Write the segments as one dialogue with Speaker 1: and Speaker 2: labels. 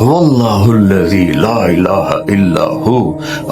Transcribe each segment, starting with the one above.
Speaker 1: واللہ الذی لا الہ الا ہو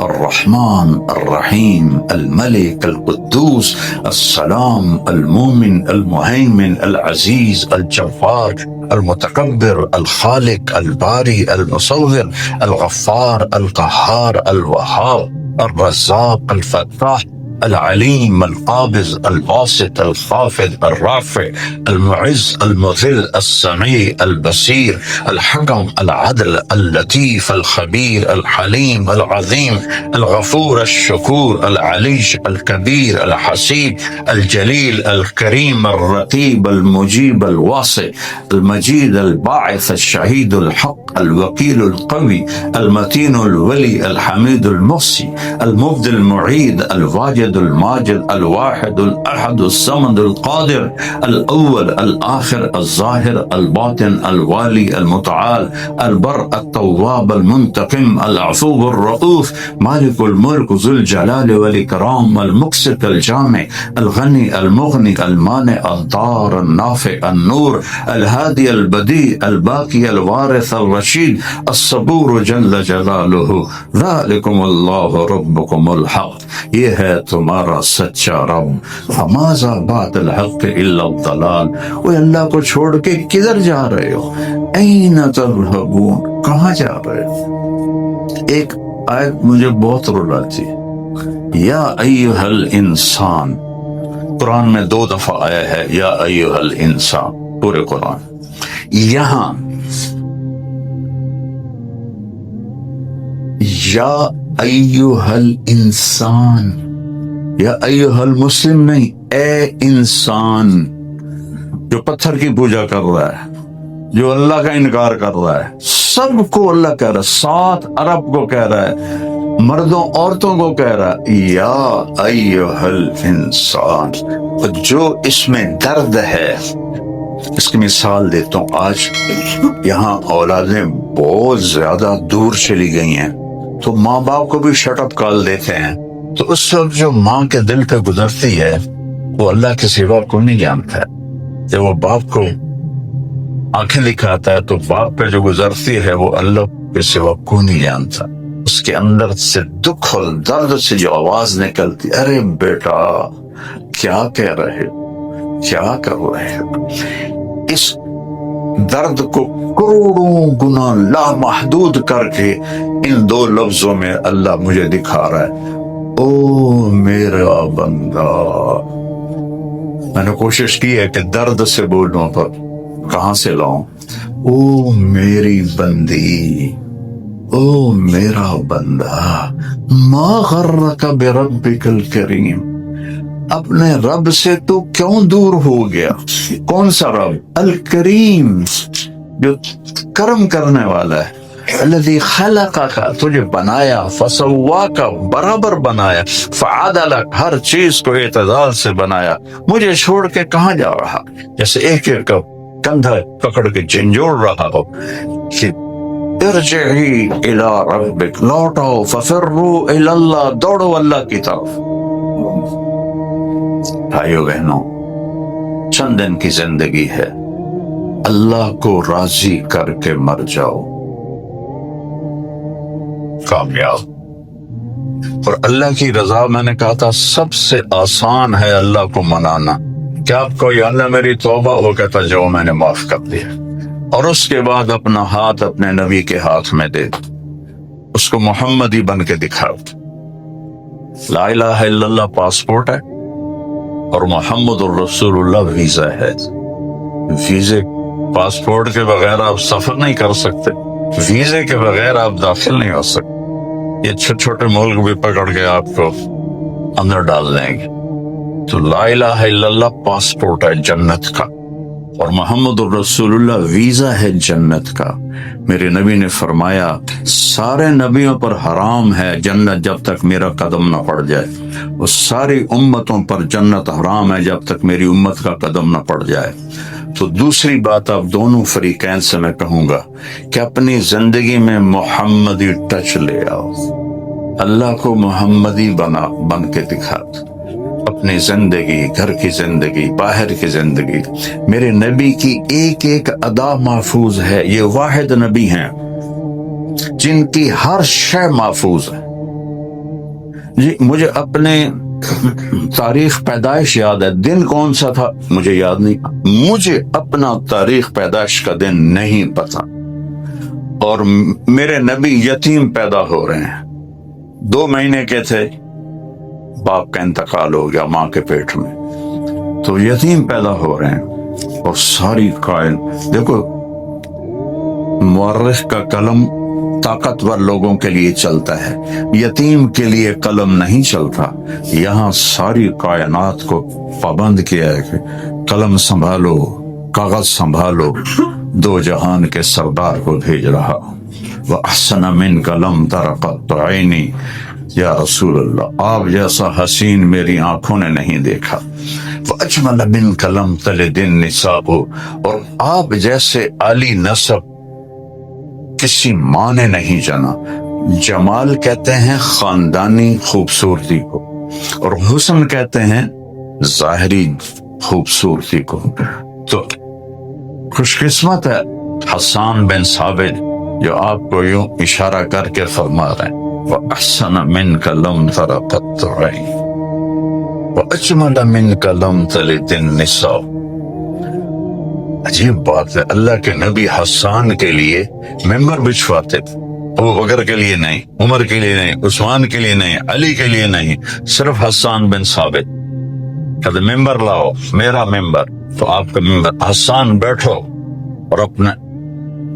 Speaker 1: الرحمن الرحیم الملک القدوس السلام المومن المہیمن العزیز الجبار المتکبر الخالق الباری المصور الغفار القہار الوہاب الرزاق الفتاح العلیم القابض الباسط الخافض الرافع المعز المذل السمیع البصیر الحکم العدل اللطیف الخبیر الحلیم العظیم الغفور الشکور العلیش الکبیر الحسیب الجلیل الکریم الرقیب المجیب الواسع المجید الباعث الشہید الحق الوکیل القوی المتین الولی الحمید المحصی المبدی المعید الواجد الماجد الواحد الأحد الصمد القادر الأول الآخر الظاهر الباطن الوالي المتعال البر التواب المنتقم العفو الرؤوف مالك الملك ذو الجلال والإكرام المقسط الجامع الغني المغني المانع الضار النافع النور الهادي البديع الباقي الوارث الرشيد الصبور جل جلاله ذلكم الله ربكم الحق. یہ ہے تمہارا سچا رب. فماذا بعد الحق الا الضلال. وہ اللہ کو چھوڑ کے کدھر جا رہے ہو؟ این تذهبون. کہاں جا رہے ہو؟ ایک آیت مجھے بہت رلاتی. یا ایھا الانسان. قرآن میں 2 دفعہ آیا ہے یا ایھا الانسان پورے قرآن. یہاں یا ایھا الانسان، یا ایھا المسلم نہیں، اے انسان جو پتھر کی پوجا کر رہا ہے، جو اللہ کا انکار کر رہا ہے، سب کو اللہ کہہ رہا ہے. 7 ارب کو کہہ رہا ہے، مردوں عورتوں کو کہہ رہا ہے یا ایھا الانسان. جو اس میں درد ہے، اس کی مثال دیتا ہوں. آج یہاں اولادیں بہت زیادہ دور چلی گئی ہیں تو ماں باپ کو بھی شٹ اپ کال دیتے ہیں. تو اس وقت جو ماں کے دل پہ گزرتی ہے وہ اللہ کے سوا کو نہیں جانتا ہے. جب وہ باپ کو آنکھیں دکھاتا ہے تو باپ پہ جو گزرتی ہے وہ اللہ کے سوا کو نہیں جانتا. اس کے اندر سے دکھ اور درد سے جو آواز نکلتی، ارے بیٹا کیا کہہ رہے ہو، کیا کر رہے ہو. اس درد کو کروڑوں گنا لامحدود کر کے ان 2 لفظوں میں اللہ مجھے دکھا رہا ہے، او میرا بندہ. میں نے کوشش کی ہے کہ درد سے بولوں پر کہاں سے لاؤں. او میری بندی، او میرا بندہ، ما غرک بربک الکریم. اپنے رب سے تو کیوں دور ہو گیا؟ کون سا رب؟ الکریم، جو کرم کرنے والا ہے. الذی خلقک، تجھے بنایا، فسواک، برابر بنایا، فعدلک، ہر چیز کو اعتدال سے بنایا. مجھے چھوڑ کے کہاں جا رہا؟ جیسے ایک کا کندھا پکڑ کے جھنجھوڑ رہا ہو کہ ارجعی الی ربک، لوٹو، ففروا الی اللہ، دوڑو اللہ کی طرف. بھائیو بہنوں، چند دن کی زندگی ہے، اللہ کو راضی کر کے مر جاؤ، کامیاب. اور اللہ کی رضا، میں نے کہا تھا سب سے آسان ہے اللہ کو منانا. کیا آپ کو یا اللہ میری توبہ، وہ کہتا جو میں نے معاف کر دیا. اور اس کے بعد اپنا ہاتھ اپنے نبی کے ہاتھ میں دے، اس کو محمدی بن کے دکھا. لا الہ الا اللہ پاسپورٹ ہے اور محمد الرسول اللہ ویزا ہے. ویزے پاسپورٹ کے بغیر آپ سفر نہیں کر سکتے، ویزے کے بغیر آپ داخل نہیں ہو سکتے. یہ چھوٹے چھوٹے ملک بھی پکڑ کے آپ کو اندر ڈال دیں گے. تو لا الہ الا اللہ پاسپورٹ ہے جنت کا، اور محمد الرسول اللہ ویزا ہے جنت کا. میرے نبی نے فرمایا سارے نبیوں پر حرام ہے جنت جب تک میرا قدم نہ پڑ جائے، وہ ساری امتوں پر جنت حرام ہے جب تک میری امت کا قدم نہ پڑ جائے. تو دوسری بات آپ دونوں فریقین سے میں کہوں گا کہ اپنی زندگی میں محمدی ٹچ لے آؤ، اللہ کو محمدی بن کے دکھا. اپنی زندگی، گھر کی زندگی، باہر کی زندگی، میرے نبی کی ایک ایک ادا محفوظ ہے. یہ واحد نبی ہیں جن کی ہر شے محفوظ ہے. جی مجھے اپنے تاریخ پیدائش یاد ہے، دن کون سا تھا مجھے یاد نہیں، مجھے اپنا تاریخ پیدائش کا دن نہیں پتا. اور میرے نبی یتیم پیدا ہو رہے ہیں، 2 مہینے کے تھے، باپ کا انتقال ہو گیا ماں کے پیٹ میں، تو یتیم پیدا ہو رہے ہیں. اور ساری کائنات دیکھو، مورخ کا قلم طاقتور لوگوں کے لیے چلتا ہے، یتیم کے لیے قلم نہیں چلتا. یہاں ساری کائنات کو پابند کیا ہے کہ قلم سنبھالو، کاغذ سنبھالو، 2 جہان کے سردار کو بھیج رہا ہوں. وَأَحْسَنَ مِنْكَ لَمْ تَرَ قَطُّ عَيْنِي، یا رسول اللہ آپ جیسا حسین میری آنکھوں نے نہیں دیکھا. وَأَجْمَلَ مِنْكَ لَمْ تَلِدِ النِّسَاءُ، اور آپ جیسے عالی نسب کسی ماں نے نہیں جنا. جمال کہتے ہیں خاندانی خوبصورتی کو، اور حسن کہتے ہیں ظاہری خوبصورتی کو. تو خوش قسمت ہے حسان بن ثابت جو آپ کو یوں اشارہ کر کے فرما رہے ہیں وَأَحْسَنَ مِنْكَ لَمْ تَرَ قَطُّ عَيْنِي وَأَجْمَلَ مِنْكَ لَمْ تَلِدِ النِّسَاءُ. عجیب بات ہے، اللہ کے نبی حسان کے لیے ممبر بچھواتے تھے، ابو بکر کے لیے نہیں، عمر کے لیے نہیں، عثمان کے لیے نہیں، علی کے لیے نہیں، صرف حسان بن ثابت. کہتے ممبر لاؤ، میرا ممبر. تو آپ کا ممبر، حسان بیٹھو اور اپنے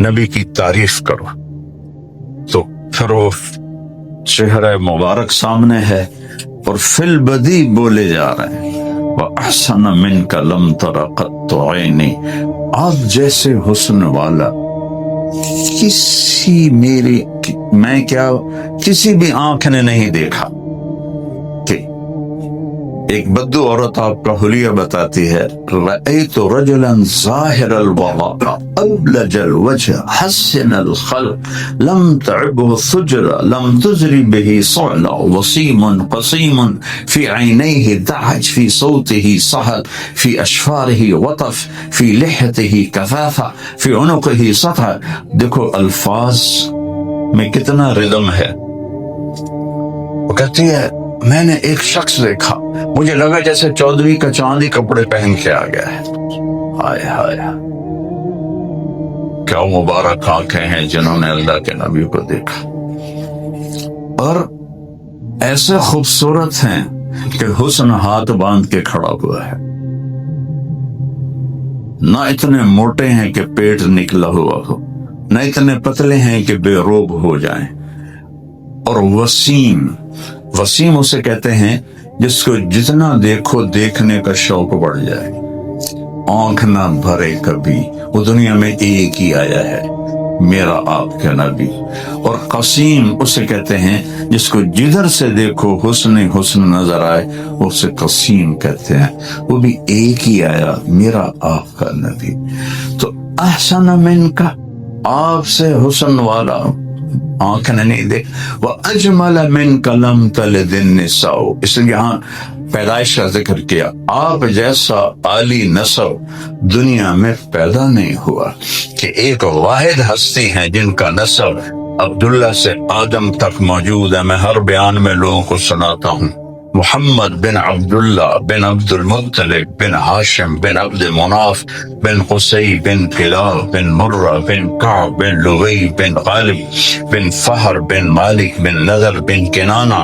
Speaker 1: نبی کی تعریف کرو. تو پھر وہ چہرہ مبارک سامنے ہے اور فی البدی بولے جا رہے ہیں وَأَحْسَنَ مِنْكَ لَمْ تَرَ قَطُّ عَيْنِي، آپ جیسے حسن والا کسی بھی آنکھ نے نہیں دیکھا. کہ ایک بدو عورت آپ کا حلیہ بتاتی ہے رأيت رجلا ظاهر الوضاء أبلج الوجه حسن الخلق لم تعبه الثجرة لم تزري به صعلة وصيم قصيم في عينيه دعج في صوته صهل في أشفاره وطف في لحيته كثافة في عنقه سطع. دیکھو الفاظ میں کتنا ردم ہے. وہ کہتی ہے میں نے ایک شخص دیکھا، مجھے لگا جیسے چودھری کا چاندی کپڑے پہن کے آ گیا ہے. ہائے ہائے، کیا مبارک آنکھیں ہیں جنہوں نے اللہ کے نبی کو دیکھا. اور ایسے خوبصورت ہیں کہ حسن ہاتھ باندھ کے کھڑا ہوا ہے، نہ اتنے موٹے ہیں کہ پیٹ نکلا ہوا ہو، نہ اتنے پتلے ہیں کہ بے روب ہو جائیں. اور وسیم اسے کہتے ہیں جس کو جتنا دیکھو دیکھنے کا شوق بڑھ جائے، آنکھ نہ بھرے کبھی. وہ دنیا میں ایک ہی آیا ہے، میرا آپ کا نبی. اور قسیم اسے کہتے ہیں جس کو جدھر سے دیکھو حسن نظر آئے، اسے قسیم کہتے ہیں. وہ بھی ایک ہی آیا، میرا آپ کا نبی. تو احسن من کا، آپ سے حسن والا آنکھ نے نہیں دیکھ. وَأَجْمَلَ مِنْكَ لَمْ تَلِدِ النِّسَاءُ، اس لیے یہاں پیدائش کا ذکر کیا. آپ جیسا عالی نسب دنیا میں پیدا نہیں ہوا. کہ ایک واحد ہستی ہیں جن کا نسب عبداللہ سے آدم تک موجود ہے. میں ہر بیان میں لوگوں کو سناتا ہوں، محمد بن عبداللہ بن عبد المطلب بن ہاشم بن عبد مناف بن قصی بن کلاب بن مرہ بن کعب بن لغی بن غالب بن فہر بن مالک بن نذر بن کنانہ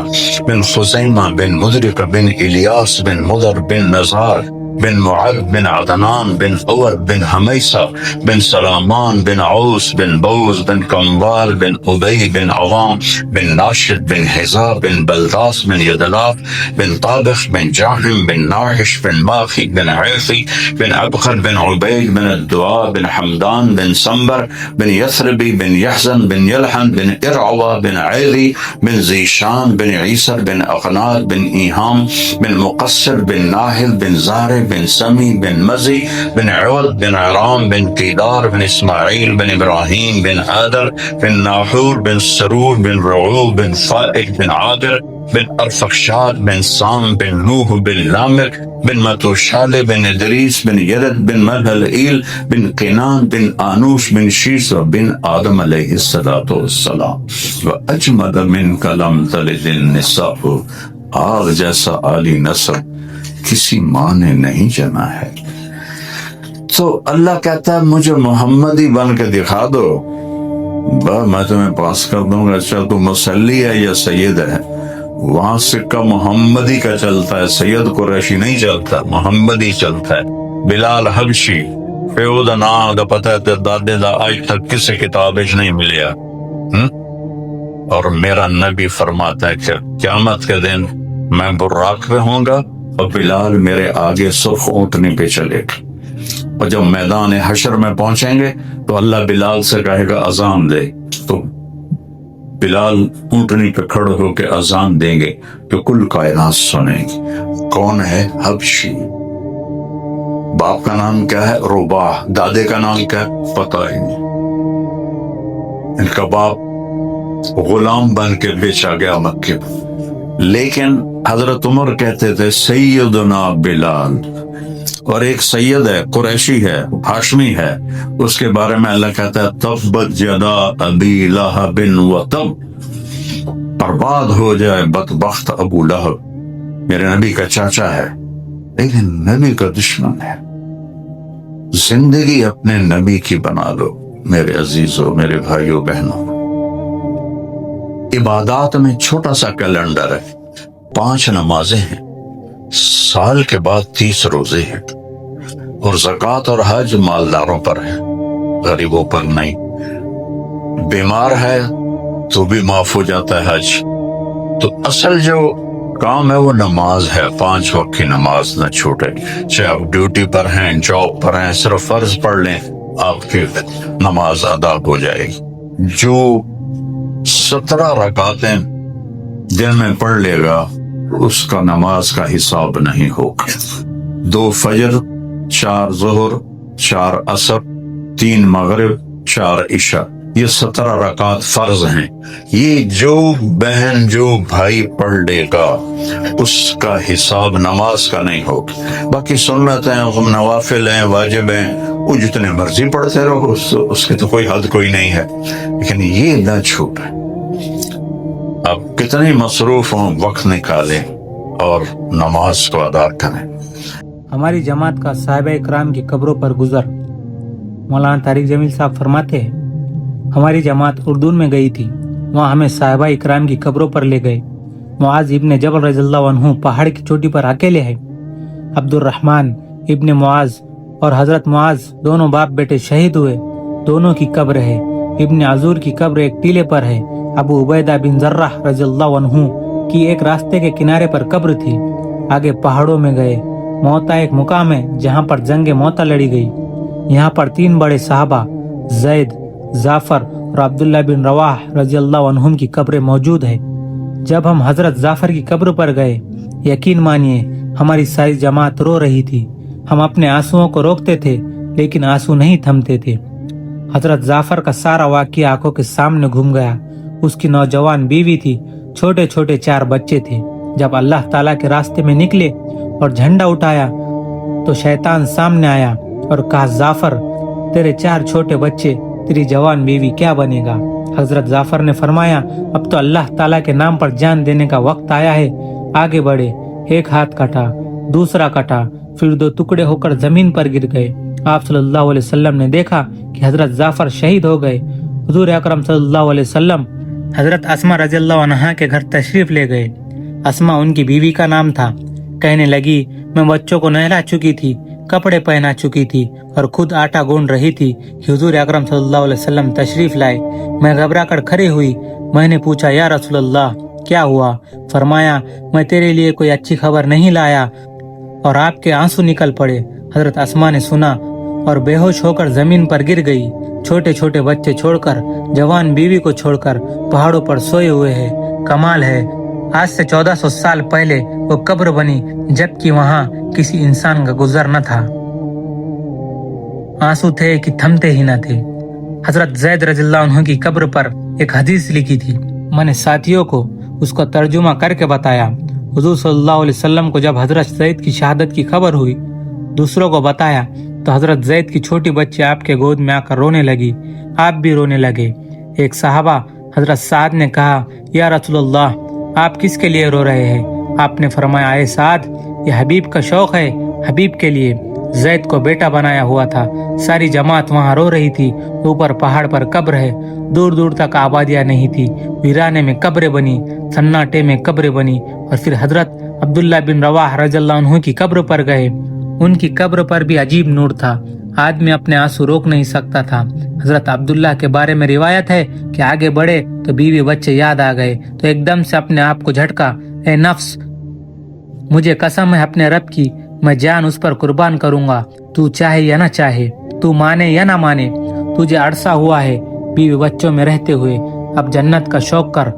Speaker 1: بن خزیمہ بن مدرک بن الیاس بن مدر بن نزار بن معد بن عدنان بن اور بن حمیسہ بن سلامان بن عوس بن بوز بن کموال بن ابی بن عوام بن ناشد بن حزا بن بلداس بن یدلاف بن طابخ بن جاہم بن ناحش بن ماخی بن عیفی بن ابخر بن عبید بن الدعاء بن حمدان بن سنبر بن یثربی بن یحزن بن یلحن بن ارعوا بن عیلی بن زیشان بن عیسر بن اقناد بن ایہام بن مقصر بن ناہل بن زارب بن سمی بن مزی بن عوض بن عرام بن قیدار بن اسماعیل بن ابراہیم بن عادر بن ناحور بن سرور بن رعوب بن فائق بن عادر بن ارفخشاد بن سام بن نوح بن لامر بن متوشالہ بن ادریس بن یرد بن ملہلئیل بن قینان بن آنوش بن شیس بن آدم علیہ السلام وَأَجْمَدَ مِنْكَ لَمْ تَلِدِ النِّسَاءُ، آگ جیسا عالی نسل کسی ماں نے نہیں جنا ہے۔ تو اللہ کہتا ہے مجھے محمدی بن کے دکھا دو، میں تمہیں پاس کر دوں گا۔ اچھا تو مسلی ہے یا سید ہے؟ وہاں سکہ محمدی کا چلتا ہے، سید قریشی نہیں چلتا، محمدی چلتا ہے۔ بلال حبشی پیو دا نام دا پتہ ہے دادے دا آج تک کسی کتابش نہیں ملیا۔ اور میرا نبی فرماتا ہے کہ قیامت کے دن میں براق پہ ہوں گا اور بلال میرے آگے سرخ اونٹنی پہ چلے گا، اور جب میدان حشر میں پہنچیں گے تو اللہ بلال سے کہے گا اذان دے، تو بلال اونٹنی پہ کھڑے ہو کے اذان دیں گے تو کل کائنات سنیں گے۔ کون ہے؟ حبشی۔ باپ کا نام کیا ہے؟ رباح۔ دادے کا نام کیا ہے؟ پتہ ہی نہیں۔ ان کا باپ غلام بن کے بیچا گیا مکے، لیکن حضرت عمر کہتے تھے سیدنا بلال۔ اور ایک سید ہے، قریشی ہے، ہاشمی ہے، اس کے بارے میں اللہ کہتا ہے تبت یدا ابی لہب وتب، برباد ہو جائے بدبخت ابو لہب۔ میرے نبی کا چاچا ہے لیکن نبی کا دشمن ہے۔ زندگی اپنے نبی کی بنا لو میرے عزیزوں، میرے بھائیوں بہنوں۔ عبادات میں چھوٹا سا کیلنڈر ہے، 5 نمازیں ہیں، سال کے بعد 30 روزے ہیں، اور زکوٰۃ اور حج مالداروں پر ہے، غریبوں پر نہیں۔ بیمار ہے تو بھی معاف ہو جاتا ہے حج۔ تو اصل جو کام ہے وہ نماز ہے، 5 وقت کی نماز نہ چھوٹے، چاہے آپ ڈیوٹی پر ہیں، جاب پر ہیں، صرف فرض پڑھ لیں آپ کی نماز ادا ہو جائے گی۔ جو 17 رکعتیں دن میں پڑھ لے گا اس کا نماز کا حساب نہیں ہوگا۔ 2 فجر، 4 ظہر، 4 عصر، 3 مغرب، 4 عشاء، یہ 17 رکعات فرض ہیں۔ یہ جو بہن جو بھائی پڑھ لے گا اس کا حساب نماز کا نہیں ہوگا۔ باقی سنت ہیں، نوافل ہیں، واجب ہیں، وہ جتنے مرضی پڑھتے رہو، اس کے تو کوئی حد کوئی نہیں ہے، لیکن یہ نہ چھوٹے۔ آپ کتنی مصروف ہوں، وقت نکالیں اور نماز کو ادا کریں۔
Speaker 2: ہماری جماعت کا صحابہ اکرام کی قبروں پر گزر۔ مولانا طارق جمیل صاحب فرماتے ہیں ہماری جماعت اردن میں گئی تھی، وہاں ہمیں صحابہ اکرام کی قبروں پر لے گئے۔ معاذ ابن جبل رضی اللہ عنہ پہاڑ کی چوٹی پر اکیلے ہیں۔ عبد الرحمن ابن معاذ اور حضرت معاذ دونوں باپ بیٹے شہید ہوئے، دونوں کی قبر ہے۔ ابن عزور کی قبر ایک ٹیلے پر ہے۔ ابو عبیدہ بن ذرہ رضی اللہ عنہ کی ایک راستے کے کنارے پر قبر تھی۔ آگے پہاڑوں میں گئے۔ موتا ایک مقام ہے جہاں پر جنگ موتا لڑی گئی۔ یہاں پر 3 بڑے صحابہ زید، جعفر اور عبداللہ بن رواح رضی اللہ عنہم کی قبریں موجود ہے۔ جب ہم حضرت جعفر کی قبر پر گئے، یقین مانیے ہماری ساری جماعت رو رہی تھی۔ ہم اپنے آنسوؤں کو روکتے تھے لیکن آنسو نہیں تھمتے تھے۔ حضرت جعفر کا سارا واقعہ آنکھوں کے سامنے گھوم گیا۔ اس کی نوجوان بیوی تھی، چھوٹے چھوٹے 4 بچے تھے۔ جب اللہ تعالیٰ کے راستے میں نکلے اور جھنڈا اٹھایا تو شیطان سامنے آیا اور کہا جعفر تیرے 4 چھوٹے بچے، تیری جوان بیوی کیا بنے گا؟ حضرت جعفر نے فرمایا اب تو اللہ تعالیٰ کے نام پر جان دینے کا وقت آیا ہے۔ آگے بڑھے، ایک ہاتھ کٹا، دوسرا کٹا، پھر 2 ٹکڑے ہو کر زمین پر گر گئے۔ آپ صلی اللہ علیہ وسلم نے دیکھا کہ حضرت جعفر شہید ہو گئے۔ حضور اکرم صلی اللہ علیہ وسلم حضرت اسما رضی اللہ عنہا کے گھر تشریف لے گئے۔ اسما ان کی بیوی کا نام تھا۔ کہنے لگی میں بچوں کو نہلا چکی تھی، کپڑے پہنا چکی تھی اور خود آٹا گوندھ رہی تھی کہ حضور اکرم صلی اللہ علیہ وسلم تشریف لائے۔ میں گھبرا کر کھڑی ہوئی۔ میں نے پوچھا یا رسول اللہ کیا ہوا؟ فرمایا میں تیرے لیے کوئی اچھی خبر نہیں لایا، اور آپ کے آنسو نکل پڑے۔ حضرت اسما نے سنا اور بے ہوش ہو کر زمین پر گر گئی۔ چھوٹے چھوٹے بچے چھوڑ کر، جوان بیوی کو چھوڑ کر پہاڑوں پر سوئے ہوئے ہیں۔ کمال ہے، آج سے 1400 سال پہلے وہ قبر بنی جبکہ وہاں کسی انسان کا گزر نہ تھا۔ آنسو تھے کہ تھمتے ہی نہ تھے۔ حضرت زید رضی اللہ عنہ کی قبر پر ایک حدیث لکھی تھی۔ میں نے ساتھیوں کو اس کو ترجمہ کر کے بتایا۔ حضور صلی اللہ علیہ وسلم کو جب حضرت زید کی شہادت کی خبر ہوئی، دوسروں کو بتایا، تو حضرت زید کی چھوٹی بچی آپ کے گود میں آ کر رونے لگی، آپ بھی رونے لگے۔ ایک صحابہ حضرت سعد نے کہا، یا رسول اللہ، آپ کس کے لیے رو رہے ہیں؟ آپ نے فرمایا، اے سعد، یہ حبیب کا شوق ہے، حبیب کے لیے۔ زید کو بیٹا بنایا ہوا تھا۔ ساری جماعت وہاں رو رہی تھی۔ اوپر پہاڑ پر قبر ہے، دور دور تک آبادیاں نہیں تھی، ویرانے میں قبریں بنی، سناٹے میں قبریں بنی، اور پھر حضرت عبداللہ بن رواح رضی اللہ عنہ کی قبر پر گئے۔ ان کی قبر پر بھی عجیب نور تھا، آدمی اپنے آنسو روک نہیں سکتا تھا۔ حضرت عبداللہ کے بارے میں روایت ہے کہ آگے بڑھے تو بیوی بچے یاد آ گئے، تو ایک دم سے اپنے آپ کو جھٹکا، اے نفس، مجھے قسم ہے اپنے رب کی، میں جان اس پر قربان کروں گا، تو چاہے یا نہ چاہے، تو مانے یا نہ مانے، تجھے عرصہ ہوا ہے بیوی بچوں میں رہتے ہوئے، اب جنت کا شوق کر،